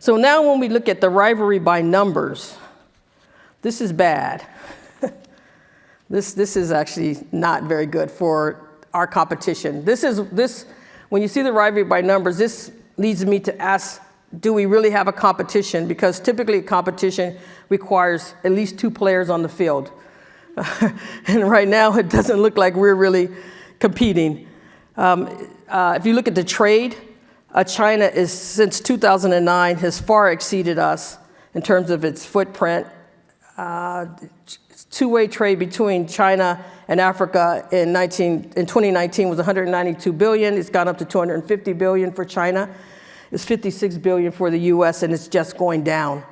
So now when we look at the rivalry by numbers, this is bad. This is actually not very good for our competition. When you see the rivalry by numbers, this leads me to ask, do we really have a competition? Because typically a competition requires at least 2 players on the field. And right now it doesn't look like we're really competing. If you look at the trade, China is, since 2009, has far exceeded us in terms of its footprint. Two-way trade between China and Africa in 2019 was 192 billion. It's gone up to 250 billion for China. It's 56 billion for the US, and it's just going down.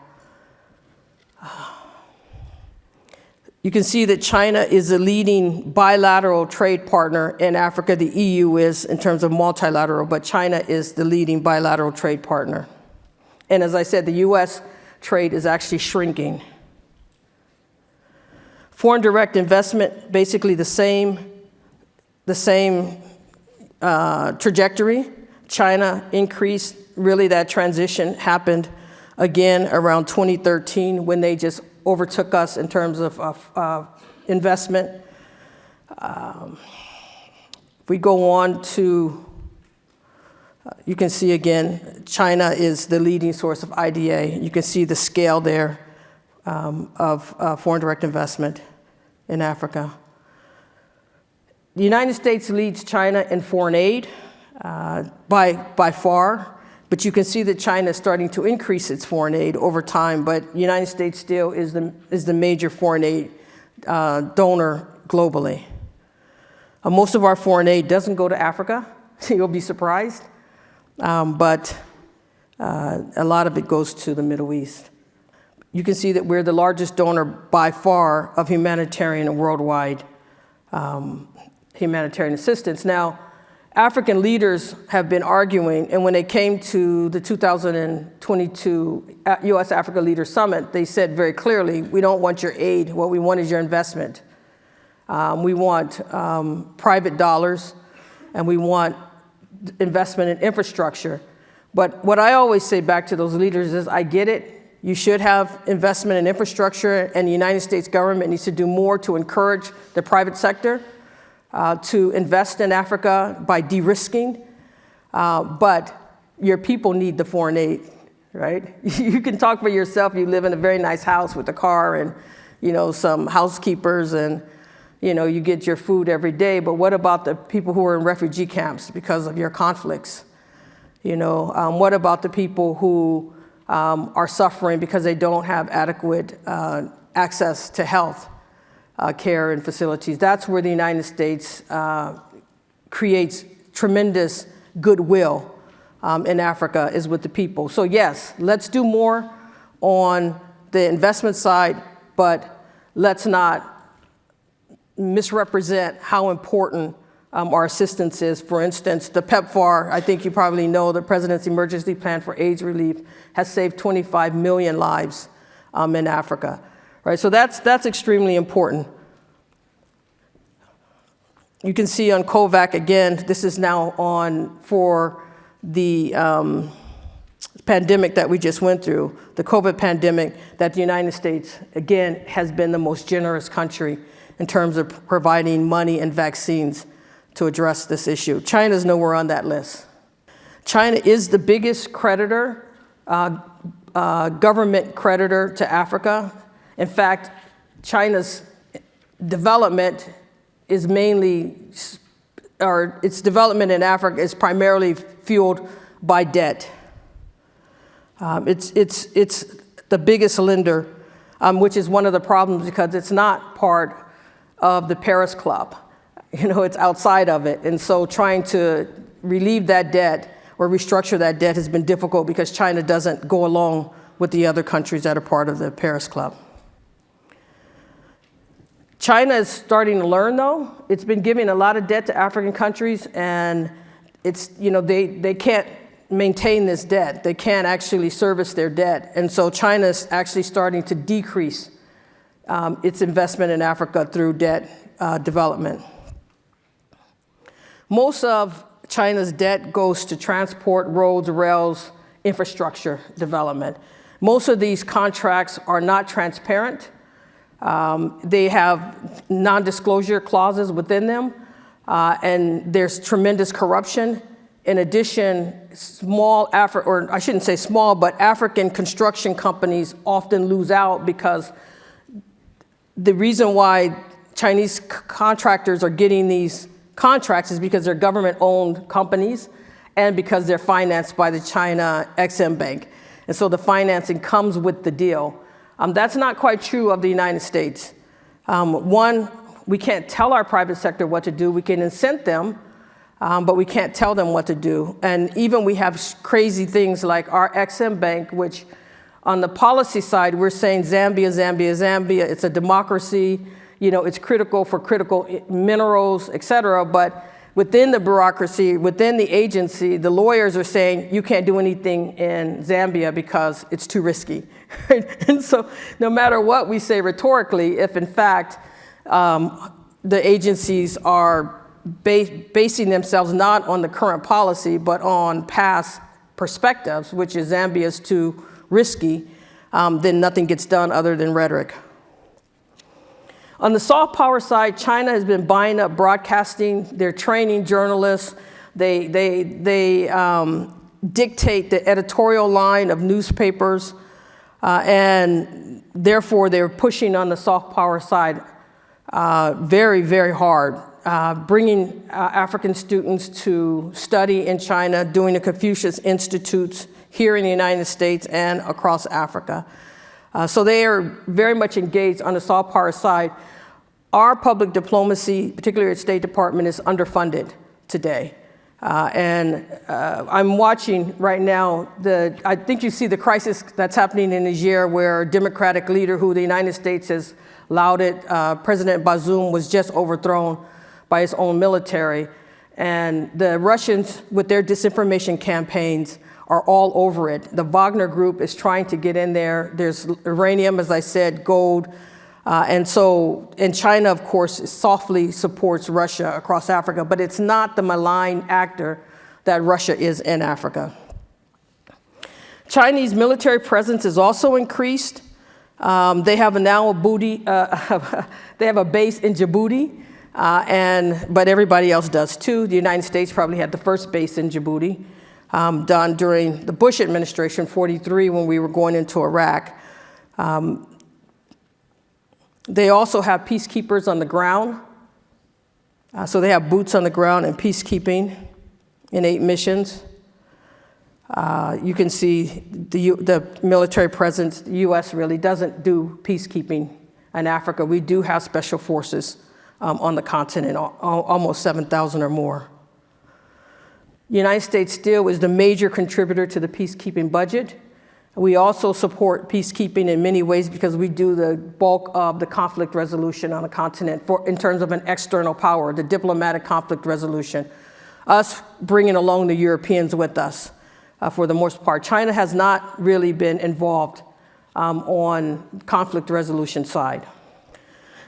You can see that China is a leading bilateral trade partner in Africa. The EU is in terms of multilateral, but China is the leading bilateral trade partner. And as I said, the US trade is actually shrinking. Foreign direct investment, basically the same trajectory. China increased, really that transition happened again around 2013 when they just overtook us in terms of investment. We go on to, you can see again, China is the leading source of IDA. You can see the scale there of foreign direct investment in Africa. The United States leads China in foreign aid by far, but you can see that China is starting to increase its foreign aid over time, but the United States still is the major foreign aid donor globally. Most of our foreign aid doesn't go to Africa, you'll be surprised, but a lot of it goes to the Middle East. You can see that we're the largest donor by far of humanitarian and worldwide humanitarian assistance. Now, African leaders have been arguing, and when they came to the 2022 US-Africa Leaders Summit, they said very clearly, we don't want your aid, what we want is your investment. We want private dollars, and we want investment in infrastructure. But what I always say back to those leaders is, I get it, you should have investment in infrastructure, and the United States government needs to do more to encourage the private sector to invest in Africa by de-risking, but your people need the foreign aid, right? You can talk for yourself, you live in a very nice house with a car and some housekeepers and you get your food every day, but what about the people who are in refugee camps because of your conflicts? What about the people who are suffering because they don't have adequate access to health care and facilities? That's where the United States creates tremendous goodwill in Africa, is with the people. So yes, let's do more on the investment side, but let's not misrepresent how important our assistance is. For instance, the PEPFAR, I think you probably know, the President's Emergency Plan for AIDS Relief has saved 25 million lives in Africa, right? So that's extremely important. You can see on COVAC, again, this is now on for the pandemic that we just went through, the COVID pandemic, that the United States, again, has been the most generous country in terms of providing money and vaccines to address this issue. China's nowhere on that list. China is the biggest creditor, government creditor to Africa. In fact, China's development is mainly, or its development in Africa is primarily fueled by debt. It's the biggest lender, which is one of the problems because it's not part of the Paris Club. It's outside of it. And so trying to relieve that debt or restructure that debt has been difficult because China doesn't go along with the other countries that are part of the Paris Club. China is starting to learn, though. It's been giving a lot of debt to African countries, and it's, they can't maintain this debt. They can't actually service their debt. And so China's actually starting to decrease its investment in Africa through debt development. Most of China's debt goes to transport, roads, rails, infrastructure development. Most of these contracts are not transparent. They have non-disclosure clauses within them, and there's tremendous corruption. In addition, I shouldn't say small, but African construction companies often lose out because the reason why Chinese contractors are getting these contracts is because they're government-owned companies and because they're financed by the China Exim Bank. And so the financing comes with the deal. That's not quite true of the United States. One, we can't tell our private sector what to do. We can incent them, but we can't tell them what to do. And even we have crazy things like our Exim Bank, which on the policy side, we're saying Zambia, Zambia, Zambia. It's a democracy. You know, it's critical for critical minerals, et cetera. But within the bureaucracy, within the agency, the lawyers are saying you can't do anything in Zambia because it's too risky. And so no matter what we say rhetorically, if in fact the agencies are basing themselves not on the current policy, but on past perspectives, which is Zambia's too risky, then nothing gets done other than rhetoric. On the soft power side, China has been buying up broadcasting. They're training journalists. They dictate the editorial line of newspapers, and therefore they're pushing on the soft power side very, very hard, bringing African students to study in China, doing the Confucius Institutes here in the United States and across Africa. So they are very much engaged on the soft power side. Our public diplomacy, particularly at State Department, is underfunded today. I'm watching right now, I think you see the crisis that's happening in Niger, where a democratic leader who the United States has lauded, President Bazoum, was just overthrown by his own military. And the Russians, with their disinformation campaigns, are all over it. The Wagner Group is trying to get in there. There's uranium, as I said, gold. And China, of course, softly supports Russia across Africa, but it's not the malign actor that Russia is in Africa. Chinese military presence is also increased. They have now they have a base in Djibouti, but everybody else does too. The United States probably had the first base in Djibouti, done during the Bush administration, 43, when we were going into Iraq. They also have peacekeepers on the ground. So they have boots on the ground and peacekeeping in 8 missions. You can see the military presence. The U.S. really doesn't do peacekeeping in Africa. We do have special forces on the continent, almost 7,000 or more. The United States still is the major contributor to the peacekeeping budget. We also support peacekeeping in many ways because we do the bulk of the conflict resolution on the continent in terms of an external power, the diplomatic conflict resolution, us bringing along the Europeans with us for the most part. China has not really been involved on conflict resolution side.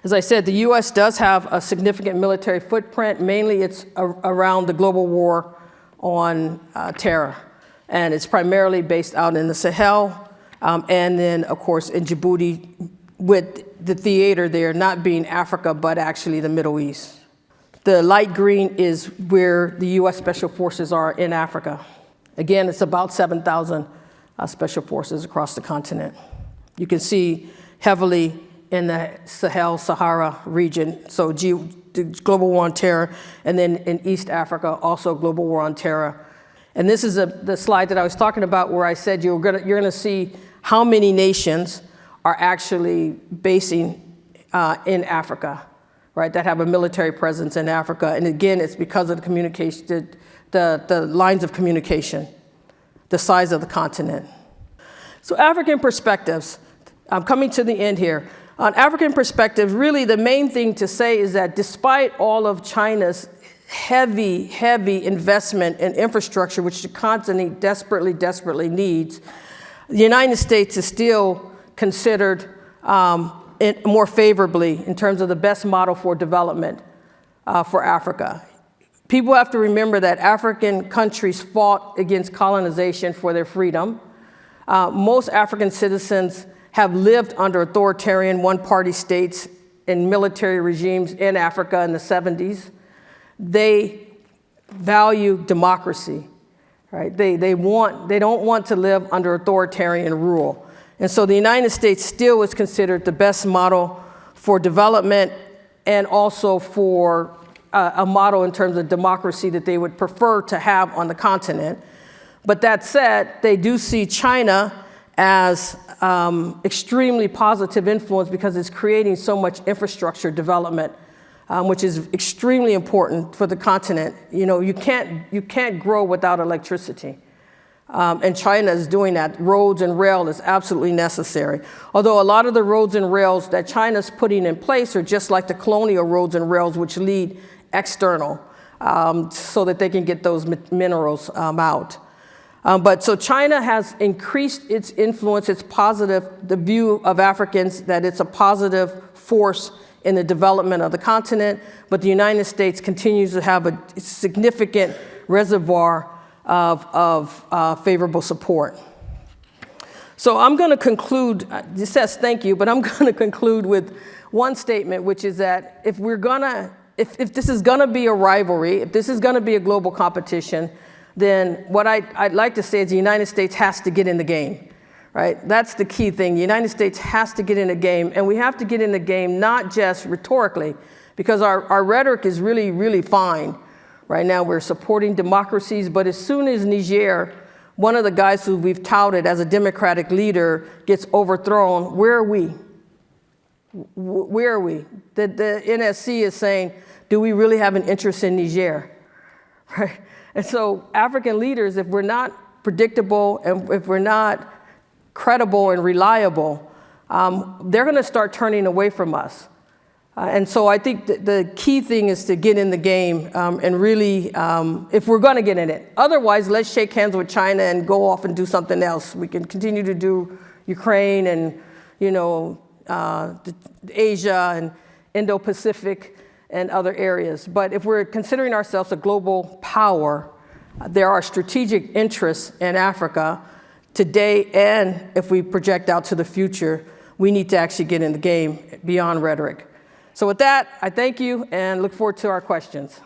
As I said, the U.S. does have a significant military footprint. Mainly it's around the global war on terror. And it's primarily based out in the Sahel, and then, of course, in Djibouti, with the theater there not being Africa, but actually the Middle East. The light green is where the U.S. Special Forces are in Africa. Again, it's about 7,000 special forces across the continent. You can see heavily in the Sahel-Sahara region, so the global war on terror, and then in East Africa, also global war on terror. And this is the slide that I was talking about where I said you're gonna see how many nations are actually basing in Africa, right, that have a military presence in Africa. And again, it's because of the communication, the lines of communication, the size of the continent. So African perspectives, I'm coming to the end here. On African perspective, really the main thing to say is that despite all of China's heavy investment in infrastructure, which the continent desperately needs, the United States is still considered more favorably in terms of the best model for development for Africa. People have to remember that African countries fought against colonization for their freedom. Most African citizens have lived under authoritarian one-party states and military regimes in Africa in the 70s. They value democracy, right? They don't want to live under authoritarian rule. And so the United States still is considered the best model for development and also for a model in terms of democracy that they would prefer to have on the continent. But that said, they do see China as extremely positive influence because it's creating so much infrastructure development, which is extremely important for the continent. You know, you can't grow without electricity. And China is doing that. Roads and rail is absolutely necessary. Although a lot of the roads and rails that China's putting in place are just like the colonial roads and rails, which lead external, so that they can get those minerals out. But so China has increased its influence, its positive, the view of Africans that it's a positive force in the development of the continent, but the United States continues to have a significant reservoir of favorable support. So I'm going to conclude, it says thank you, but I'm going to conclude with one statement, which is that if this is going to be a rivalry, if this is going to be a global competition, then what I'd like to say is the United States has to get in the game, right? That's the key thing. The United States has to get in the game, and we have to get in the game not just rhetorically, because our rhetoric is really, really fine. Right now we're supporting democracies, but as soon as Niger, one of the guys who we've touted as a democratic leader, gets overthrown, where are we? Where are we? The NSC is saying, do we really have an interest in Niger? Right? And so African leaders, if we're not predictable and if we're not credible and reliable, they're going to start turning away from us. And so I think the key thing is to get in the game and really, if we're going to get in it. Otherwise, let's shake hands with China and go off and do something else. We can continue to do Ukraine and, you know, Asia and Indo-Pacific and other areas. But if we're considering ourselves a global power, there are strategic interests in Africa today, and if we project out to the future, we need to actually get in the game beyond rhetoric. So with that, I thank you and look forward to our questions.